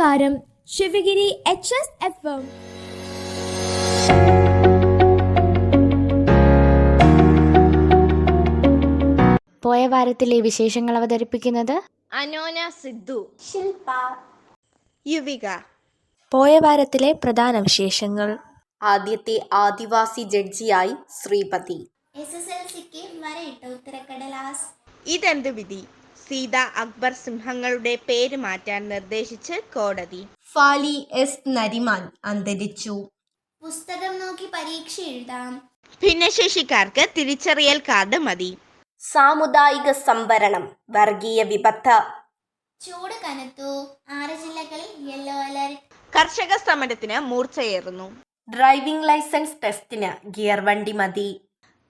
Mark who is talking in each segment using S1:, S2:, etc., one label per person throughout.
S1: നമസ്കാരം. ശിവഗിരി HSFM.
S2: പോയ വാരത്തിലെ വിശേഷങ്ങൾ അവതരിപ്പിക്കുന്നത്
S3: അനോന, സിദ്ധു,
S4: ശില്പ,
S3: യുവിക.
S2: പോയ വാരത്തിലെ പ്രധാന വിശേഷങ്ങൾ.
S4: ആദ്യത്തെ ആദിവാസി ജഡ്ജിയായി ശ്രീപതി.
S5: SSLCക്ക് വരയിട്ട ഉത്തരക്കടലാസ്.
S3: ഇതെന്ത് വിധി? സീത അക്ബർ സിംഹങ്ങളുടെ പേര് മാറ്റാൻ നിർദ്ദേശിച്ച് കോടതി.
S4: ഫാലി S നരിമാൻ അന്തരിച്ചു.
S5: പുസ്തകം നോക്കി പരീക്ഷ എഴുതാം.
S3: ഭിന്നശേഷിക്കാർക്ക് തിരിച്ചറിയൽ കാർഡ് മതി.
S4: സാമുദായിക സംവരണം, വർഗീയ വിപത്ത.
S5: ചൂട് കനത്തു. 6 ജില്ലകളിൽ യെല്ലോ അലർട്ട്.
S3: കർഷക സമരത്തിന് മൂർച്ചയേറുന്നു.
S4: ഡ്രൈവിംഗ് ലൈസൻസ് ടെസ്റ്റിന് ഗിയർ വണ്ടി മതി.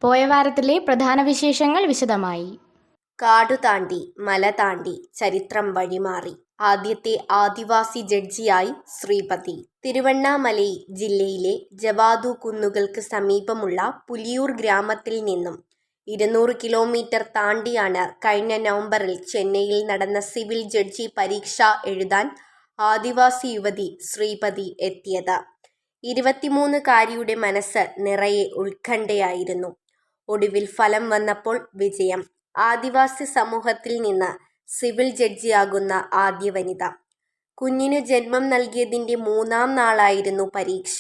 S2: പോയ വാരത്തിലെ പ്രധാന വിശേഷങ്ങൾ വിശദമായി.
S4: കാടു താണ്ടി, മല താണ്ടി, ചരിത്രം വഴിമാറി. ആദ്യത്തെ ആദിവാസി ജഡ്ജിയായി ശ്രീപതി. തിരുവണ്ണാമലൈ ജില്ലയിലെ ജവാദു കുന്നുകൾക്ക് സമീപമുള്ള പുലിയൂർ ഗ്രാമത്തിൽ നിന്നും 200 കിലോമീറ്റർ താണ്ടിയാണ് കഴിഞ്ഞ നവംബറിൽ ചെന്നൈയിൽ നടന്ന സിവിൽ ജഡ്ജി പരീക്ഷ എഴുതാൻ ആദിവാസി യുവതി ശ്രീപതി എത്തിയത്. 23-കാരിയുടെ മനസ്സ് നിറയെ ഉത്കണ്ഠയായിരുന്നു. ഒടുവിൽ ഫലം വന്നപ്പോൾ വിജയം. ആദിവാസി സമൂഹത്തിൽ നിന്ന് സിവിൽ ജഡ്ജിയാകുന്ന ആദ്യ വനിത. കുഞ്ഞിനു ജന്മം നൽകിയതിൻ്റെ 3-ാം നാളായിരുന്നു പരീക്ഷ.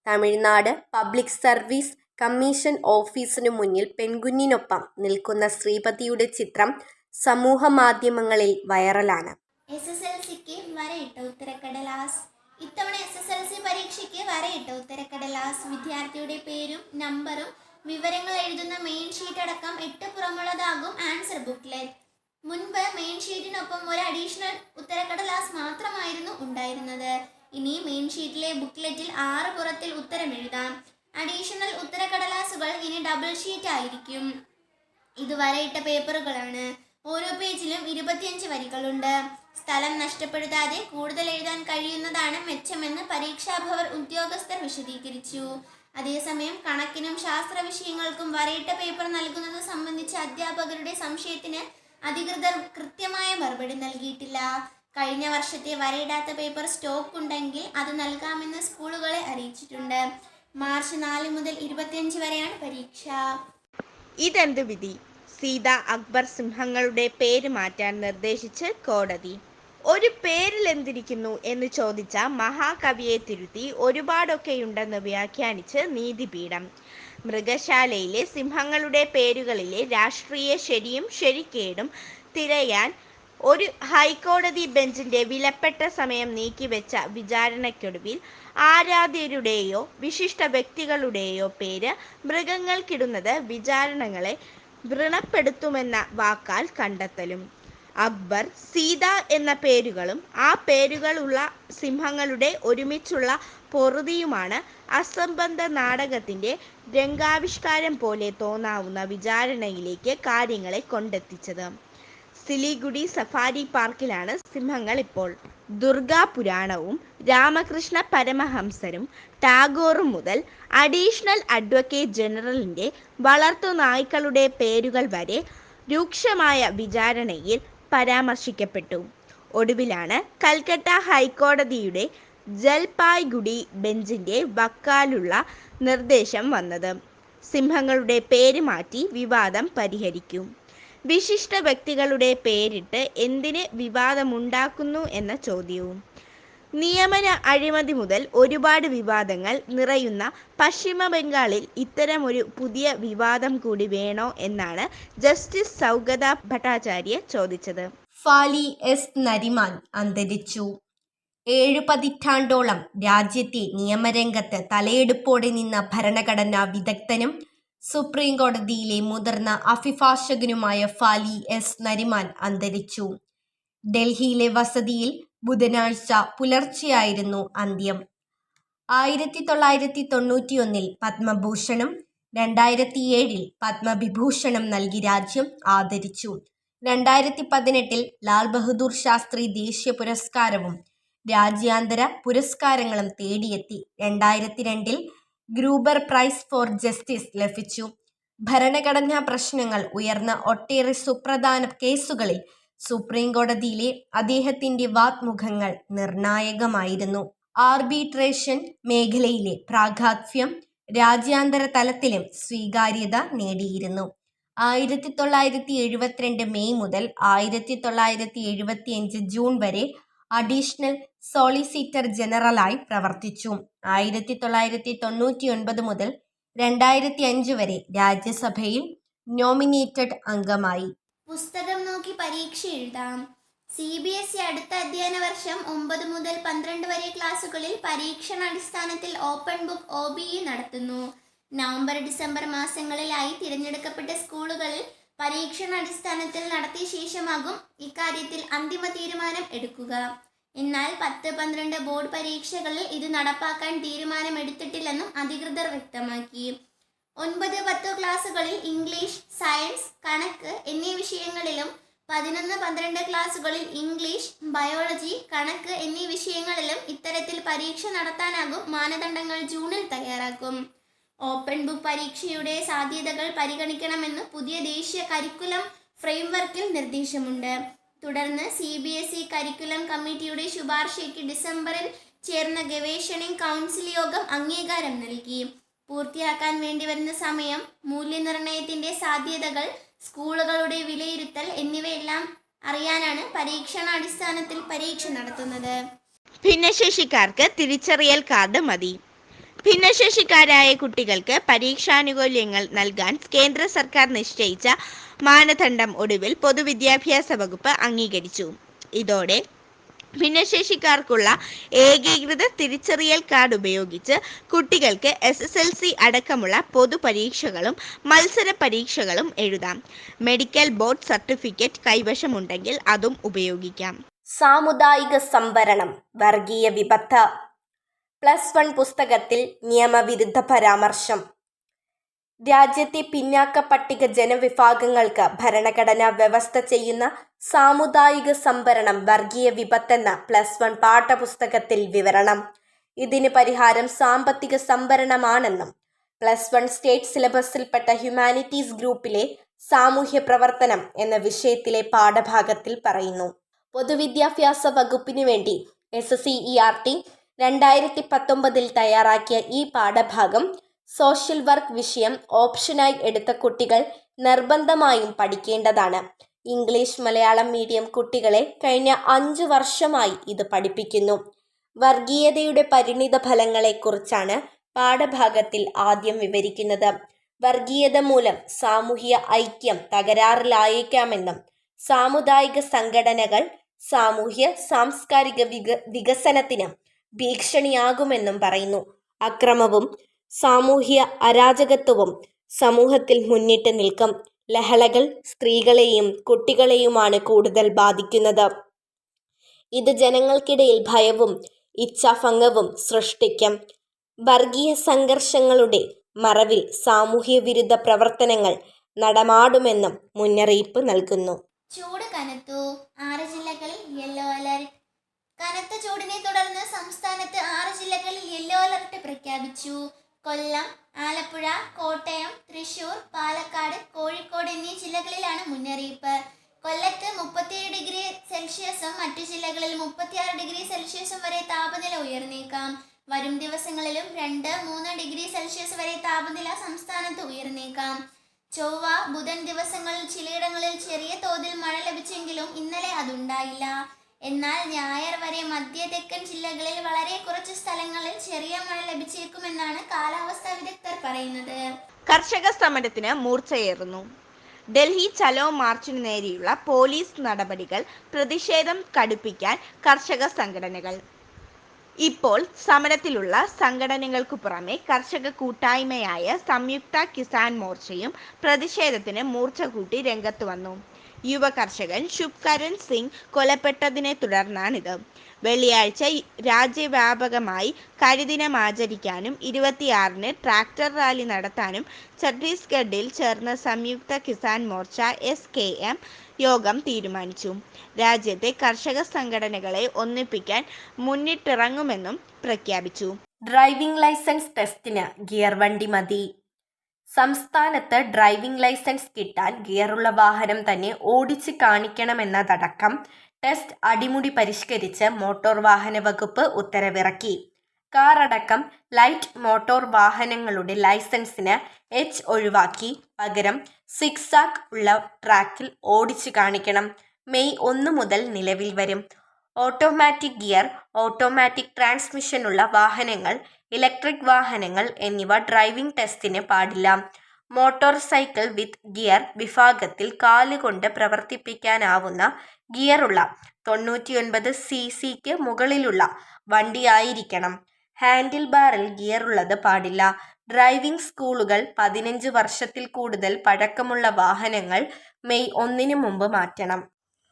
S4: തമിഴ്നാട് പബ്ലിക് സർവീസ് കമ്മീഷൻ ഓഫീസിനു മുന്നിൽ പെൺകുഞ്ഞിനൊപ്പം നിൽക്കുന്ന ശ്രീപതിയുടെ ചിത്രം സമൂഹ മാധ്യമങ്ങളിൽ വൈറലാണ്.
S5: SSLCക്ക് വരയിട്ട ഉത്തരക്കടലാസ്. ഇത്തവണ SSLC പരീക്ഷയ്ക്ക് വരയിട്ട ഉത്തരക്കടലാസ്. വിദ്യാർത്ഥിയുടെ പേരും നമ്പറും വിവരങ്ങൾ എഴുതുന്ന മെയിൻ ഷീറ്റ് അടക്കം 8 പുറമുള്ളതാകും ആൻസർ ബുക്ക്ലെറ്റ്. മുൻപ് മെയിൻ ഷീറ്റിനൊപ്പം ഒരു അഡീഷണൽ ഉത്തരക്കടലാസ് മാത്രമായിരുന്നു ഉണ്ടായിരുന്നത്. ഇനി മെയിൻ ഷീറ്റിലെ ബുക്ക്ലെറ്റിൽ 6 പുറത്തിൽ ഉത്തരം എഴുതാം. അഡീഷണൽ ഉത്തരക്കടലാസുകൾ ഇനി ഡബിൾ ഷീറ്റ് ആയിരിക്കും. ഇത് വരയിട്ട പേപ്പറുകളാണ്. ഓരോ പേജിലും 25 വരികളുണ്ട്. സ്ഥലം നഷ്ടപ്പെടുത്താതെ കൂടുതൽ എഴുതാൻ കഴിയുന്നതാണ് മെച്ചമെന്ന് പരീക്ഷാഭവൻ ഉദ്യോഗസ്ഥർ വിശദീകരിച്ചു. അതേസമയം കണക്കിനും ശാസ്ത്ര വിഷയങ്ങൾക്കും വരയിട്ട പേപ്പർ നൽകുന്നത് സംബന്ധിച്ച അധ്യാപകരുടെ സംശയത്തിന് അധികൃതർ കൃത്യമായ മറുപടി നൽകിയിട്ടില്ല. കഴിഞ്ഞ വർഷത്തെ വരയിടാത്ത പേപ്പർ സ്റ്റോക്ക് ഉണ്ടെങ്കിൽ അത് നൽകാമെന്ന് സ്കൂളുകളെ അറിയിച്ചിട്ടുണ്ട്. മാർച്ച് 4 മുതൽ 25 വരെയാണ് പരീക്ഷ.
S3: ഇതെന്ത് വിധി? സീത അക്ബർ സിംഹങ്ങളുടെ പേര് മാറ്റാൻ നിർദ്ദേശിച്ച് കോടതി. ഒരു പേരിൽ എന്തിരിക്കുന്നു എന്ന് ചോദിച്ച മഹാകവിയെ തിരുത്തി ഒരുപാടൊക്കെയുണ്ടെന്ന് വ്യാഖ്യാനിച്ച് നീതിപീഠം. മൃഗശാലയിലെ സിംഹങ്ങളുടെ പേരുകളിലെ രാഷ്ട്രീയ ശരിയും ശരിക്കേടും തിരയാൻ ഒരു ഹൈക്കോടതി ബെഞ്ചിന്റെ വിലപ്പെട്ട സമയം നീക്കിവെച്ച വിചാരണയ്ക്കൊടുവിൽ ആരാധ്യരുടെയോ വിശിഷ്ട വ്യക്തികളുടെയോ പേര് മൃഗങ്ങൾക്കിടുന്നത് വിചാരണകളെ വ്രണപ്പെടുത്തുമെന്ന വാക്കാൽ കണ്ടെത്തലും. അക്ബർ, സീത എന്ന പേരുകളും ആ പേരുകളുള്ള സിംഹങ്ങളുടെ ഒരുമിച്ചുള്ള പൊറുതിയുമാണ് അസംബന്ധ നാടകത്തിന്റെ രംഗാവിഷ്കാരം പോലെ തോന്നാവുന്ന വിചാരണയിലേക്ക് കാര്യങ്ങളെ കൊണ്ടെത്തിച്ചത്. സിലിഗുഡി സഫാരി പാർക്കിലാണ് സിംഹങ്ങൾ ഇപ്പോൾ. ദുർഗാ പുരാണവും രാമകൃഷ്ണ പരമഹംസരും ടാഗോറും മുതൽ അഡീഷണൽ അഡ്വക്കേറ്റ് ജനറലിന്റെ വളർത്തു നായ്ക്കളുടെ പേരുകൾ വരെ രൂക്ഷമായ വിചാരണയിൽ പരാമർശിക്കപ്പെട്ടു. ഒടുവിലാണ് കൽക്കട്ട ഹൈക്കോടതിയുടെ ജൽപായ്ഗുഡി ബെഞ്ചിന്റെ വക്കാലുള്ള നിർദ്ദേശം വന്നത്. സിംഹങ്ങളുടെ പേര് മാറ്റി വിവാദം പരിഹരിക്കും. വിശിഷ്ട വ്യക്തികളുടെ പേരിട്ട് എന്തിന് വിവാദമുണ്ടാക്കുന്നു എന്ന ചോദ്യവും. നിയമന അഴിമതി മുതൽ ഒരുപാട് വിവാദങ്ങൾ നിറയുന്ന പശ്ചിമ ബംഗാളിൽ ഇത്തരമൊരു പുതിയ വിവാദം കൂടി വേണോ എന്നാണ് ജസ്റ്റിസ് സൗഗത ഭട്ടാചാര്യ ചോദിച്ചത്.
S4: ഫാലി S നരിമാൻ അന്തരിച്ചു. 7 പതിറ്റാണ്ടോളം രാജ്യത്തെ നിയമരംഗത്ത് തലയെടുപ്പോടെ നിന്ന ഭരണഘടനാ വിദഗ്ധനും സുപ്രീം കോടതിയിലെ മുതിർന്ന അഭിഭാഷകനുമായ ഫാലി S നരിമാൻ അന്തരിച്ചു. ഡൽഹിയിലെ വസതിയിൽ ബുധനാഴ്ച പുലർച്ചെയായിരുന്നു അന്ത്യം. 1991 പത്മഭൂഷണും 2007 പത്മവിഭൂഷണും നൽകി രാജ്യം ആദരിച്ചു. 2018 ലാൽ ബഹദൂർ ശാസ്ത്രി ദേശീയ പുരസ്കാരവും രാജ്യാന്തര പുരസ്കാരങ്ങളും തേടിയെത്തി. 2002 ഗ്രൂബർ പ്രൈസ് ഫോർ ജസ്റ്റിസ് ലഭിച്ചു. ഭരണഘടനാ പ്രശ്നങ്ങൾ ഉയർന്ന ഒട്ടേറെ സുപ്രധാന കേസുകളിൽ സുപ്രീം കോടതിയിലെ അദ്ദേഹത്തിന്റെ വാഗ്മുഖങ്ങൾ നിർണായകമായിരുന്നു. ആർബിട്രേഷൻ മേഖലയിലെ പ്രാഗൽഭ്യം രാജ്യാന്തര തലത്തിലും സ്വീകാര്യത നേടിയിരുന്നു. 1972 മെയ് മുതൽ 1975 ജൂൺ വരെ അഡീഷണൽ സോളിസിറ്റർ ജനറലായി പ്രവർത്തിച്ചു. 1999 മുതൽ 2005 വരെ രാജ്യസഭയിൽ നോമിനേറ്റഡ് അംഗമായി.
S5: പുസ്തകം നോക്കി പരീക്ഷ എഴുതാം. CBSE അടുത്ത അധ്യയന വർഷം 9 മുതൽ 12 വരെ ക്ലാസുകളിൽ പരീക്ഷണാടിസ്ഥാനത്തിൽ ഓപ്പൺ ബുക്ക് OBE നടത്തുന്നു. നവംബർ ഡിസംബർ മാസങ്ങളിലായി തിരഞ്ഞെടുക്കപ്പെട്ട സ്കൂളുകളിൽ പരീക്ഷണാടിസ്ഥാനത്തിൽ നടത്തിയ ശേഷമാകും ഇക്കാര്യത്തിൽ അന്തിമ തീരുമാനം എടുക്കുക. എന്നാൽ 10-12 ബോർഡ് പരീക്ഷകളിൽ ഇത് നടപ്പാക്കാൻ തീരുമാനമെടുത്തിട്ടില്ലെന്നും അധികൃതർ വ്യക്തമാക്കി. 9-10 ക്ലാസുകളിൽ ഇംഗ്ലീഷ്, സയൻസ്, കണക്ക് എന്നീ വിഷയങ്ങളിലും 11-12 ക്ലാസുകളിൽ ഇംഗ്ലീഷ്, ബയോളജി, കണക്ക് എന്നീ വിഷയങ്ങളിലും ഇത്തരത്തിൽ പരീക്ഷ നടത്താനാകും. മാനദണ്ഡങ്ങൾ ജൂണിൽ തയ്യാറാക്കും. ഓപ്പൺ ബുക്ക് പരീക്ഷയുടെ സാധ്യതകൾ പരിഗണിക്കണമെന്ന് പുതിയ ദേശീയ കരിക്കുലം ഫ്രെയിംവർക്കിൽ നിർദ്ദേശമുണ്ട്. തുടർന്ന് CBSE കരിക്കുലം കമ്മിറ്റിയുടെ ശുപാർശയ്ക്ക് ഡിസംബറിൽ ചേർന്ന ഗവേഷണിംഗ് കൗൺസിൽ യോഗം അംഗീകാരം നൽകി. പൂർത്തിയാക്കാൻ വേണ്ടിവരുന്ന സമയം, മൂല്യനിർണ്ണയത്തിന്റെ സാധ്യതകൾ, സ്കൂളുകളുടെ വിലയിരുത്തൽ എന്നിവയെല്ലാം അറിയാനാണ് പരീക്ഷണാടിസ്ഥാനത്തിൽ പരീക്ഷ നടത്തുന്നത്.
S3: ഭിന്നശേഷിക്കാർക്ക് തിരിച്ചറിയൽ കാർഡ് മതി. ഭിന്നശേഷിക്കാരായ കുട്ടികൾക്ക് പരീക്ഷാനുകൂല്യങ്ങൾ നൽകാൻ കേന്ദ്ര സർക്കാർ നിശ്ചയിച്ച മാനദണ്ഡം ഒടുവിൽ പൊതുവിദ്യാഭ്യാസ വകുപ്പ് അംഗീകരിച്ചു. ഇതോടെ ഭിന്നശേഷിക്കാർക്കുള്ള ഏകീകൃത തിരിച്ചറിയൽ കാർഡ് ഉപയോഗിച്ച് കുട്ടികൾക്ക് SSLC അടക്കമുള്ള പൊതുപരീക്ഷകളും മത്സര പരീക്ഷകളും എഴുതാം. മെഡിക്കൽ ബോർഡ് സർട്ടിഫിക്കറ്റ് കൈവശമുണ്ടെങ്കിൽ അതും ഉപയോഗിക്കാം.
S4: സാമുദായിക സംവരണം, വർഗീയ വിപത്ത്. +1 പുസ്തകത്തിൽ നിയമവിരുദ്ധ പരാമർശം. രാജ്യത്തെ പിന്നാക്ക പട്ടിക ജനവിഭാഗങ്ങൾക്ക് ഭരണഘടന വ്യവസ്ഥ ചെയ്യുന്ന സാമുദായിക സംവരണം വർഗീയ വിപത്തെന്ന +1 പാഠപുസ്തകത്തിൽ വിവരണം. ഇതിന് പരിഹാരം സാമ്പത്തിക സംവരണമാണെന്നും +1 സ്റ്റേറ്റ് സിലബസിൽപ്പെട്ട ഹ്യൂമാനിറ്റീസ് ഗ്രൂപ്പിലെ സാമൂഹ്യ പ്രവർത്തനം എന്ന വിഷയത്തിലെ പാഠഭാഗത്തിൽ പറയുന്നു. പൊതുവിദ്യാഭ്യാസ വകുപ്പിനു വേണ്ടി SCERT 2019 തയ്യാറാക്കിയ ഈ പാഠഭാഗം സോഷ്യൽ വർക്ക് വിഷയം ഓപ്ഷനായി എടുത്ത കുട്ടികൾ നിർബന്ധമായും പഠിക്കേണ്ടതാണ്. ഇംഗ്ലീഷ് മലയാളം മീഡിയം കുട്ടികളെ കഴിഞ്ഞ 5 വർഷമായി ഇത് പഠിപ്പിക്കുന്നു. വർഗീയതയുടെ പരിണിത ഫലങ്ങളെക്കുറിച്ചാണ് പാഠഭാഗത്തിൽ ആദ്യം വിവരിക്കുന്നത്. വർഗീയത മൂലം സാമൂഹിക ഐക്യം തകരാറിലായേക്കാമെന്നും സാമുദായിക സംഘടനകൾ സാമൂഹ്യ സാംസ്കാരിക വികസനത്തിന് ഭീഷണിയാകുമെന്നും പറയുന്നു. അക്രമവും സാമൂഹ്യ അരാജകത്വവും സമൂഹത്തിൽ മുന്നിട്ട് നിൽക്കും. ലഹളകൾ സ്ത്രീകളെയും കുട്ടികളെയുമാണ് കൂടുതൽ ബാധിക്കുന്നത്. ഇത് ജനങ്ങൾക്കിടയിൽ ഭയവും ഇച്ഛാഭംഗവും സൃഷ്ടിക്കും. വർഗീയ സംഘർഷങ്ങളുടെ മറവിൽ സാമൂഹ്യ വിരുദ്ധ പ്രവർത്തനങ്ങൾ നടമാടുമെന്നും മുന്നറിയിപ്പ് നൽകുന്നു.
S5: ചൂട് കനത്തു. 6 ജില്ലകളിൽ യെല്ലോ അലർട്ട്. കനത്ത ചൂടിനെ തുടർന്ന് സംസ്ഥാനത്ത് 6 ജില്ലകളിൽ യെല്ലോ അലർട്ട് പ്രഖ്യാപിച്ചു. കൊല്ലം, ആലപ്പുഴ, കോട്ടയം, തൃശൂർ, പാലക്കാട്, കോഴിക്കോട് എന്നീ ജില്ലകളിലാണ് മുന്നറിയിപ്പ്. കൊല്ലത്ത് 37°C മറ്റു ജില്ലകളിൽ 36°C വരെ താപനില ഉയർന്നേക്കാം. വരും ദിവസങ്ങളിലും 2-3°C വരെ താപനില സംസ്ഥാനത്ത് ഉയർന്നേക്കാം. ചൊവ്വ, ബുധൻ ദിവസങ്ങളിൽ ചിലയിടങ്ങളിൽ ചെറിയ തോതിൽ മഴ ലഭിച്ചെങ്കിലും ഇന്നലെ അതുണ്ടായില്ല. എന്നാൽ ഞായർ വരെ മധ്യ തെക്കൻ ജില്ലകളിൽ വളരെ കുറച്ച് സ്ഥലങ്ങളിൽ ചെറിയ മഴ ലഭിച്ചേക്കുമെന്നാണ് കാലാവസ്ഥാ വിദഗ്ധർ പറയുന്നത്.
S3: കർഷക സമരത്തിന് മൂർച്ചയേറുന്നു. ഡൽഹി ചലോ മാർച്ചിനു നേരെയുള്ള പോലീസ് നടപടികൾ പ്രതിഷേധം കടുപ്പിക്കാൻ കർഷക സംഘടനകൾ. ഇപ്പോൾ സമരത്തിലുള്ള സംഘടനകൾക്കു പുറമെ കർഷക കൂട്ടായ്മയായ സംയുക്ത കിസാൻ മോർച്ചയും പ്രതിഷേധത്തിന് മൂർച്ച കൂട്ടി രംഗത്ത് വന്നു. യുവ കർഷകൻ ശുഭ്കരൺ സിംഗ് കൊലപ്പെട്ടതിനെ തുടർന്നാണിത്. വെള്ളിയാഴ്ച രാജ്യവ്യാപകമായി കരിദിനം ആചരിക്കാനും 26-ന് ട്രാക്ടർ റാലി നടത്താനും ഛത്തീസ്ഗഡിൽ ചേർന്ന സംയുക്ത കിസാൻ മോർച്ച SKM യോഗം തീരുമാനിച്ചു. രാജ്യത്തെ കർഷക സംഘടനകളെ ഒന്നിപ്പിക്കാൻ മുന്നിട്ടിറങ്ങുമെന്നും പ്രഖ്യാപിച്ചു.
S4: ഡ്രൈവിംഗ് ലൈസൻസ് ടെസ്റ്റിന് ഗിയർ വണ്ടി മതി.
S3: സംസ്ഥാനത്ത് ഡ്രൈവിംഗ് ലൈസൻസ് കിട്ടാൻ ഗിയറുള്ള വാഹനം തന്നെ ഓടിച്ച് കാണിക്കണമെന്നതടക്കം ടെസ്റ്റ് അടിമുടി പരിഷ്കരിച്ച് മോട്ടോർ വാഹന വകുപ്പ് ഉത്തരവിറക്കി. കാർ അടക്കം ലൈറ്റ് മോട്ടോർ വാഹനങ്ങളുടെ ലൈസൻസിന് എച്ച് ഒഴിവാക്കി പകരം സിക്സാക്ക് ഉള്ള ട്രാക്കിൽ ഓടിച്ചു കാണിക്കണം. മെയ് 1 മുതൽ നിലവിൽ വരും. ഓട്ടോമാറ്റിക് ഗിയർ, ഓട്ടോമാറ്റിക് ട്രാൻസ്മിഷനുള്ള വാഹനങ്ങൾ, ഇലക്ട്രിക് വാഹനങ്ങൾ എന്നിവ ഡ്രൈവിംഗ് ടെസ്റ്റിന് പാടില്ല. മോട്ടോർ സൈക്കിൾ വിത്ത് ഗിയർ വിഭാഗത്തിൽ കാലുകൊണ്ട് പ്രവർത്തിപ്പിക്കാനാവുന്ന ഗിയറുള്ള 99 cc മുകളിലുള്ള വണ്ടിയായിരിക്കണം. ഹാൻഡിൽ ബാറിൽ ഗിയറുള്ളത് പാടില്ല. ഡ്രൈവിംഗ് സ്കൂളുകൾ 15 വർഷത്തിൽ കൂടുതൽ പഴക്കമുള്ള വാഹനങ്ങൾ മെയ് 1 മുമ്പ് മാറ്റണം.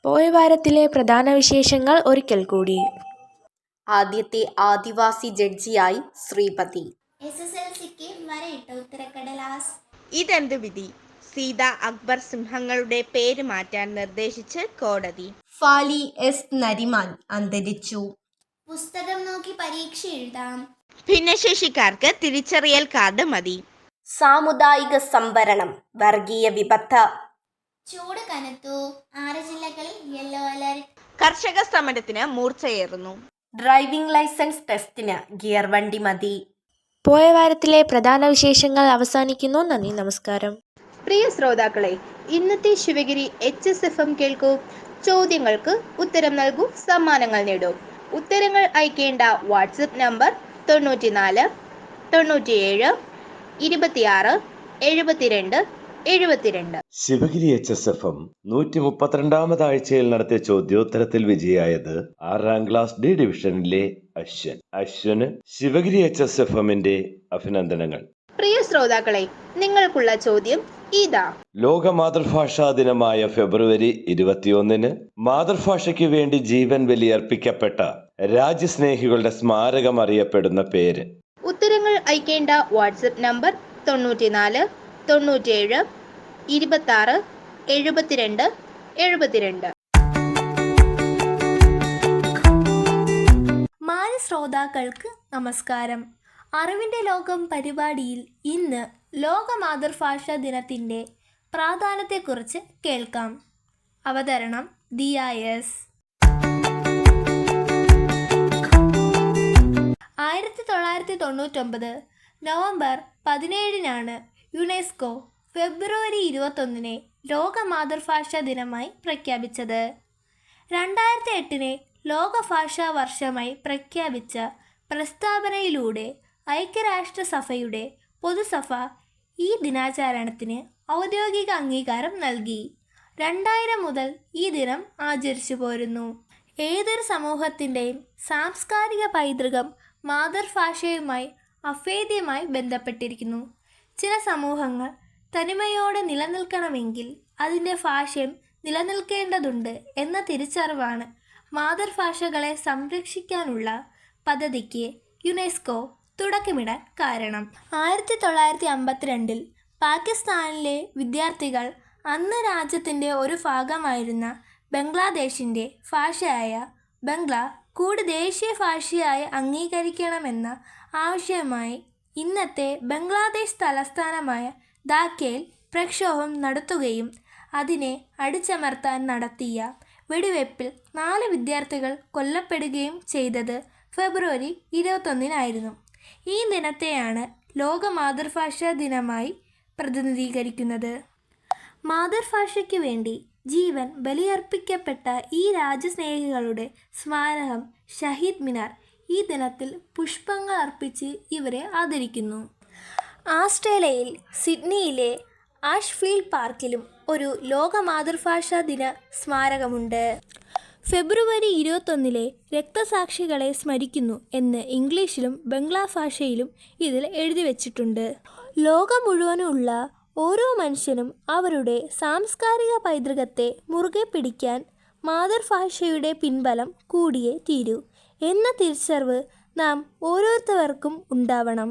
S1: പോയ വാരത്തിലെ പ്രധാന വിശേഷങ്ങൾ ഒരിക്കൽ കൂടി.
S3: ആദ്യത്തെ ആദിവാസി ജഡ്ജിയായി ശ്രീപതി.
S5: SSLCക്ക് വരയിട്ട ഉത്തരക്കടലാസ്.
S3: ഇതെന്ത് വിധി? സീത അക്ബർ സിംഹങ്ങളുടെ പേര് മാറ്റാൻ നിർദ്ദേശിച്ച് കോടതി.
S4: ഫാലി എസ് നരിമാൻ അന്തരിച്ചു.
S5: പുസ്തകം നോക്കി പരീക്ഷ എഴുതാം.
S3: ഭിന്നശേഷിക്കാർക്ക് തിരിച്ചറിയൽ കാർഡ് മതി. സാമുദായിക സംവരണം വർഗീയ വിപത്ത്.
S5: ചൂട് കനത്തു. 6 ജില്ലകളിൽ യെല്ലോ അലർട്ട്.
S3: കർഷക സമരത്തിന് മൂർച്ചയേറുന്നു. ഡ്രൈവിംഗ് ലൈസൻസ് ടെസ്റ്റിന് ഗിയർ വണ്ടി മതി.
S1: പോയ വാരത്തിലെ പ്രധാന വിശേഷങ്ങൾ അവസാനിക്കുന്നു. നന്ദി, നമസ്കാരം.
S6: പ്രിയ ശ്രോതാക്കളെ, ഇന്നത്തെ ശിവഗിരി HSFM കേൾക്കൂ. ചോദ്യങ്ങൾക്ക് ഉത്തരം നൽകൂ, സമ്മാനങ്ങൾ നേടൂ. ഉത്തരങ്ങൾ അയക്കേണ്ട വാട്സപ്പ് നമ്പർ 94 97 26 72 72.
S7: ശിവഗിരി HSFM 132ാമത് ആഴ്ചയിൽ നടത്തിയ ചോദ്യോത്തരത്തിൽ വിജയിയായത് 6ാം ക്ലാസ് D ഡിവിഷനിലെ അശ്വന് ശിവഗിരി HSFMന്റെ അഭിനന്ദനങ്ങൾ.
S6: പ്രിയ ശ്രോതാക്കളെ, നിങ്ങൾക്കുള്ള ചോദ്യം ഇതാ.
S7: ലോക മാതൃഭാഷാ ദിനമായ ഫെബ്രുവരി 21 മാതൃഭാഷയ്ക്ക് വേണ്ടി ജീവൻ ബലിയർപ്പിക്കപ്പെട്ട രാജ്യസ്നേഹികളുടെ സ്മാരകം അറിയപ്പെടുന്ന പേര്.
S6: ഉത്തരങ്ങൾ അയക്കേണ്ട വാട്സപ്പ് നമ്പർ 94 97 26 72 72.
S1: മാന്യ ശ്രോതാക്കൾക്ക് നമസ്കാരം. അറിവിൻ്റെ ലോകം പരിപാടിയിൽ ഇന്ന് ലോക മാതൃഭാഷാ ദിനത്തിൻ്റെ പ്രാധാന്യത്തെക്കുറിച്ച് കേൾക്കാം. അവതരണം DIS. 1999 നവംബർ 17 യുനെസ്കോ ഫെബ്രുവരി 21 ലോക മാതൃഭാഷാ ദിനമായി പ്രഖ്യാപിച്ചത്. 2008 ലോക ഭാഷാ വർഷമായി പ്രഖ്യാപിച്ച പ്രസ്താവനയിലൂടെ ഐക്യരാഷ്ട്രസഭയുടെ പൊതുസഭ ഈ ദിനാചരണത്തിന് ഔദ്യോഗിക അംഗീകാരം നൽകി. 2000 മുതൽ ഈ ദിനം ആചരിച്ചു പോരുന്നു. ഏതൊരു സമൂഹത്തിൻ്റെയും സാംസ്കാരിക പൈതൃകം മാതൃഭാഷയുമായി അഭേദ്യമായി ബന്ധപ്പെട്ടിരിക്കുന്നു. ചില സമൂഹങ്ങൾ തനിമയോടെ നിലനിൽക്കണമെങ്കിൽ അതിൻ്റെ ഭാഷയും നിലനിൽക്കേണ്ടതുണ്ട് എന്ന തിരിച്ചറിവാണ് മാതൃഭാഷകളെ സംരക്ഷിക്കാനുള്ള പദ്ധതിക്ക് യുനെസ്കോ തുടക്കമിടാൻ കാരണം. 1952 പാകിസ്ഥാനിലെ വിദ്യാർത്ഥികൾ അന്ന് രാജ്യത്തിൻ്റെ ഒരു ഭാഗമായിരുന്ന ബംഗ്ലാദേശിൻ്റെ ഭാഷയായ ബംഗ്ല കൂടി ദേശീയ ഭാഷയായി അംഗീകരിക്കണമെന്ന ആവശ്യമായി ഇന്നത്തെ ബംഗ്ലാദേശ് തലസ്ഥാനമായ ധാക്കയിൽ പ്രക്ഷോഭം നടത്തുകയും അതിനെ അടിച്ചമർത്താൻ നടത്തിയ വെടിവയ്പ്പിൽ 4 വിദ്യാർത്ഥികൾ കൊല്ലപ്പെടുകയും ചെയ്തത് ഫെബ്രുവരി 21 ഈ ദിനത്തെയാണ് ലോക മാതൃഭാഷാ ദിനമായി പ്രതിനിധീകരിക്കുന്നത്. മാതൃഭാഷയ്ക്ക് വേണ്ടി ജീവൻ ബലിയർപ്പിക്കപ്പെട്ട ഈ രാജ്യസ്നേഹികളുടെ സ്മാരകം ഷഹീദ് മിനാർ ഈ ദിനത്തിൽ പുഷ്പങ്ങൾ അർപ്പിച്ച് ഇവരെ ആദരിക്കുന്നു. ആസ്ട്രേലിയയിൽ സിഡ്നിയിലെ ആഷ്ഫീൽഡ് പാർക്കിലും ഒരു ലോക മാതൃഭാഷാ ദിന സ്മാരകമുണ്ട്. ഫെബ്രുവരി 21 രക്തസാക്ഷികളെ സ്മരിക്കുന്നു എന്ന് ഇംഗ്ലീഷിലും ബംഗ്ലാ ഭാഷയിലും ഇതിൽ എഴുതി വച്ചിട്ടുണ്ട്. ലോകം മുഴുവനുള്ള ഓരോ മനുഷ്യനും അവരുടെ സാംസ്കാരിക പൈതൃകത്തെ മുറുകെ പിടിക്കാൻ മാതൃഭാഷയുടെ പിൻബലം കൂടിയേ തീരൂ എന്ന തിരിച്ചറിവ് നാം ഓരോരുത്തർക്കും ഉണ്ടാവണം.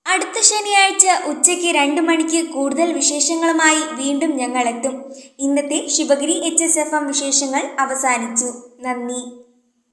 S8: അടുത്ത ശനിയാഴ്ച ഉച്ചയ്ക്ക് 2 മണിക്ക് കൂടുതൽ വിശേഷങ്ങളുമായി വീണ്ടും ഞങ്ങളെത്തും. ഇന്നത്തെ ശിവഗിരി HSFM വിശേഷങ്ങൾ അവസാനിച്ചു. നന്ദി.